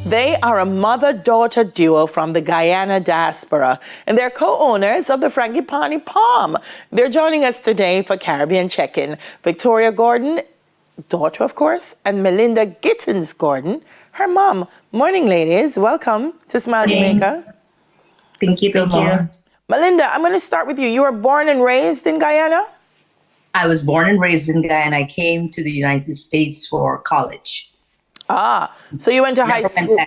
They are a mother-daughter duo from the Guyana diaspora, and they're co-owners of the Frangipani Palm. They're joining us today for Caribbean Check-In. Victoria Gordon, daughter of course, and Melinda Gittins Gordon, her mom. Morning, ladies. Welcome to Smile Jamaica. Thank you. Melinda, I'm going to start with you. You were born and raised in Guyana? I was born and raised in Guyana. I came to the United States for college. So you went to high school.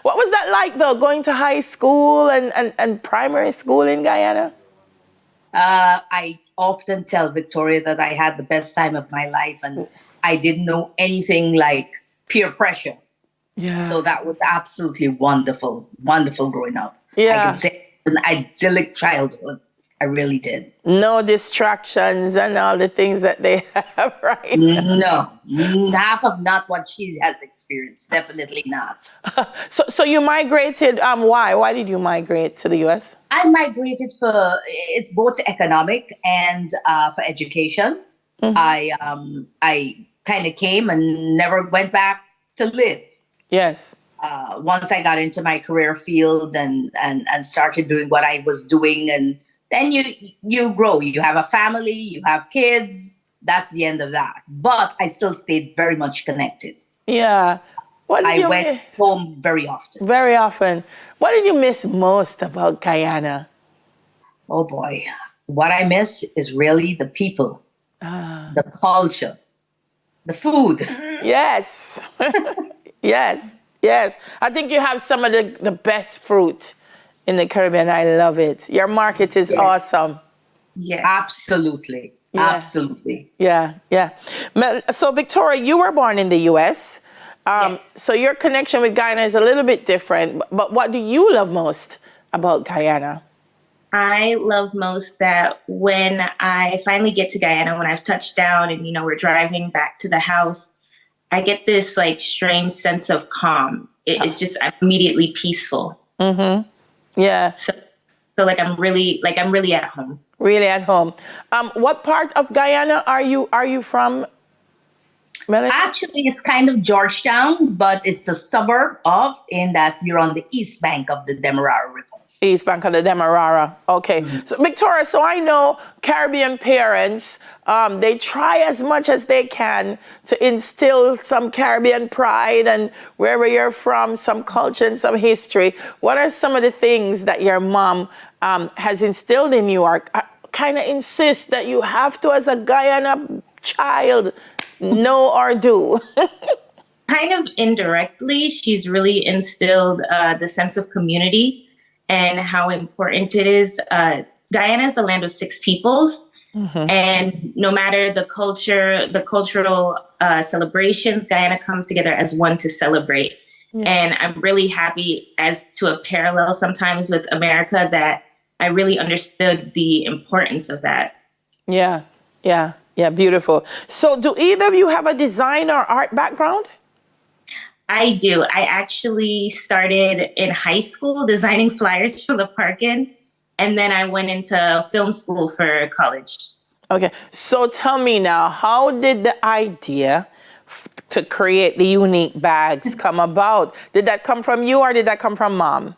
What was that like, though, going to high school and primary school in Guyana? I often tell Victoria that I had the best time of my life, and I didn't know anything like peer pressure. Yeah. So that was absolutely wonderful, wonderful growing up. Yeah. I can say an idyllic childhood. I really did. No distractions and all the things that they have, right? No, half of not what she has experienced. Definitely not. So you migrated. Why? Why did you migrate to the U.S.? I migrated it's both economic and for education. Mm-hmm. I kind of came and never went back to live. Yes. Once I got into my career field and started doing what I was doing, and then you grow. You have a family, you have kids. That's the end of that. But I still stayed very much connected. Yeah. I went home very often. Very often. What did you miss most about Guyana? Oh boy. What I miss is really the people, the culture, the food. Yes. Yes. I think you have some of the best fruit in the Caribbean. I love it. Your market is awesome. Yeah, absolutely. Yeah. Absolutely. Yeah. So Victoria, you were born in the U.S. Yes. So your connection with Guyana is a little bit different. But what do you love most about Guyana? I love most that when I finally get to Guyana, when I've touched down and, we're driving back to the house, I get this like strange sense of calm. It's just immediately peaceful. Mm-hmm. Yeah. So like I'm really at home. Really at home. What part of Guyana are you from, Melanie? Actually, it's kind of Georgetown, but it's a suburb in that we're on the east bank of the Demerara River. East bank of the Demerara. Okay. Mm-hmm. So Victoria, so I know Caribbean parents, they try as much as they can to instill some Caribbean pride and wherever you're from, some culture and some history. What are some of the things that your mom has instilled in you, or kind of insist that you have to, as a Guyana child, know or do? Kind of indirectly, she's really instilled the sense of community and how important it is. Guyana is the land of six peoples. Mm-hmm. And no matter the cultural celebrations, Guyana comes together as one to celebrate. Yeah. And I'm really happy, as to a parallel sometimes with America, that I really understood the importance of that. Yeah, beautiful. So do either of you have a design or art background? I do. I actually started in high school designing flyers for the Parkin, and then I went into film school for college. Okay, so tell me now, how did the idea to create the unique bags come about? Did that come from you, or did that come from Mom?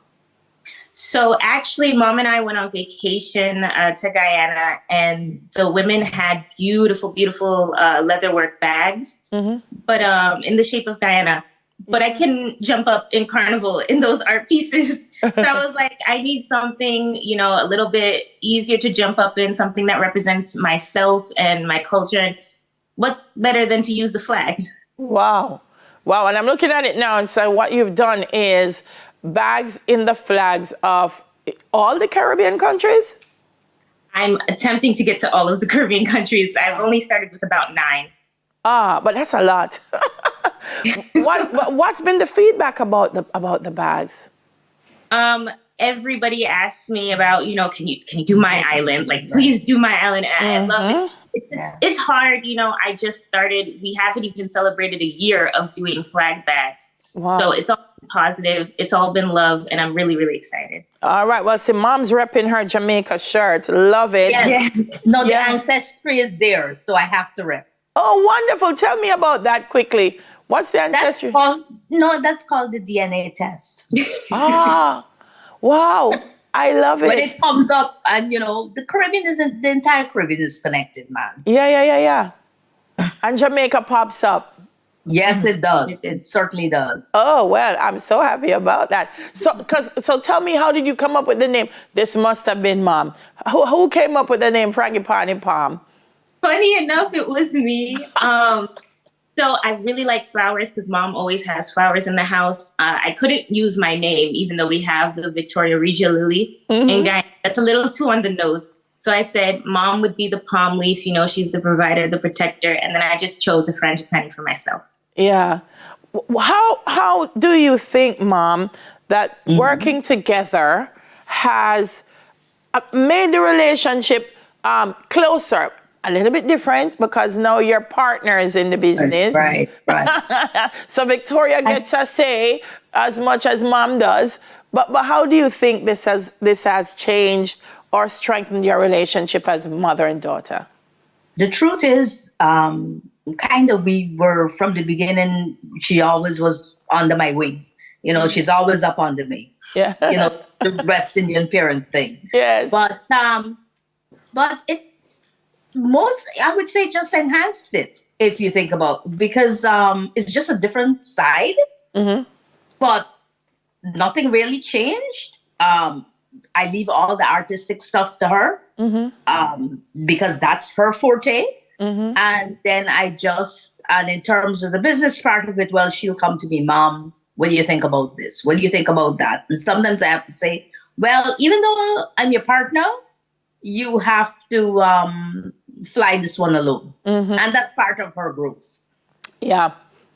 So actually, Mom and I went on vacation to Guyana, and the women had beautiful leatherwork bags, mm-hmm. but in the shape of Guyana. But I couldn't jump up in Carnival in those art pieces. So I was like, I need something, a little bit easier to jump up in, something that represents myself and my culture. And what better than to use the flag? Wow. And I'm looking at it now, and so what you've done is bags in the flags of all the Caribbean countries? I'm attempting to get to all of the Caribbean countries. I've only started with about 9. But that's a lot. What's been the feedback about the bags? Everybody asks me about, can you do my island? Like, please do my island. I love it. It's hard. I just started. We haven't even celebrated a year of doing flag bags. Wow. So it's all been positive. It's all been love. And I'm really, really excited. All right. Well, see, mom's repping her Jamaica shirt. Love it. Yes. No, the Yeah. ancestry is there, so I have to rep. Oh, wonderful. Tell me about that quickly. What's the That's ancestry? that's called the DNA test. Ah, wow. I love When it. it comes up, and the Caribbean isn't, the entire Caribbean is connected, man. Yeah. And Jamaica pops up. Yes, it does. It certainly does. Oh, well, I'm so happy about that. So tell me, how did you come up with the name? This must have been mom. Who came up with the name Frangipani Palm? Funny enough, it was me. So I really like flowers because mom always has flowers in the house. I couldn't use my name, even though we have the Victoria Regia lily in Guyana. That's a little too on the nose. So I said mom would be the palm leaf. She's the provider, the protector. And then I just chose a frangipani for myself. Yeah. How do you think, mom, that working together has made the relationship closer? A little bit different because now you're partners in the business. Right. So Victoria gets a say as much as mom does. But how do you think this has changed or strengthened your relationship as mother and daughter? The truth is, we were from the beginning. She always was under my wing. She's always up under me. Yeah. The West Indian parent thing. Yes. But it I would say, just enhanced it, if you think about, because it's just a different side. But nothing really changed. I leave all the artistic stuff to her because that's her forte. And then and in terms of the business part of it, well, she'll come to me, Mom, what do you think about this? What do you think about that? And sometimes I have to say, well, even though I'm your partner, you have to fly this one alone. And that's part of her growth. Yeah.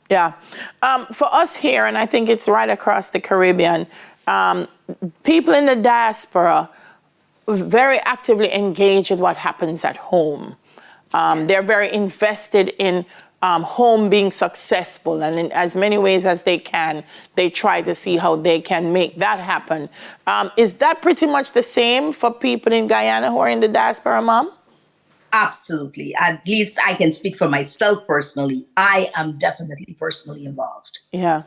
For us here, and I think it's right across the Caribbean, people in the diaspora very actively engage in what happens at home. They're very invested in home being successful, and in as many ways as they can, they try to see how they can make that happen. Is that pretty much the same for people in Guyana who are in the diaspora, Mom? Absolutely. At least I can speak for myself personally. I am definitely personally involved. Yeah.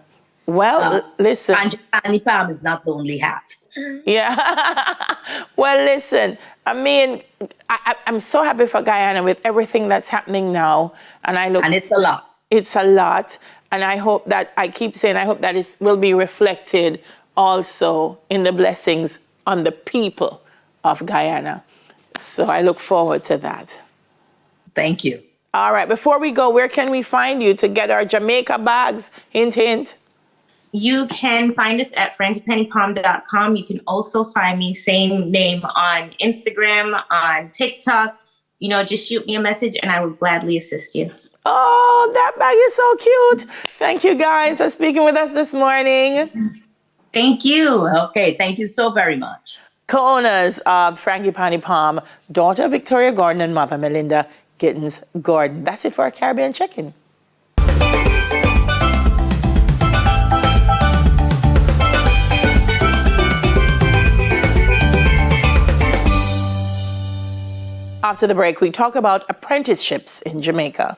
Well, listen. Frangipani Palm is not the only hat. Yeah. Well, listen. I mean, I'm so happy for Guyana with everything that's happening now. And it's a lot. It's a lot. And I hope that, I keep saying, I hope that it will be reflected also in the blessings on the people of Guyana. So I look forward to that. Thank you. All right. Before we go, where can we find you to get our Jamaica bags? Hint, hint. You can find us at frangipaniPalm.com. You can also find me, same name, on Instagram, on TikTok. Just shoot me a message and I will gladly assist you. Oh, that bag is so cute. Thank you guys for speaking with us this morning. Thank you. Okay. Thank you so very much. Co-owners of Frangipani Palm, daughter Victoria Gordon and mother Melinda Gittins Gordon. That's it for our Caribbean Check-In. After the break, we talk about apprenticeships in Jamaica.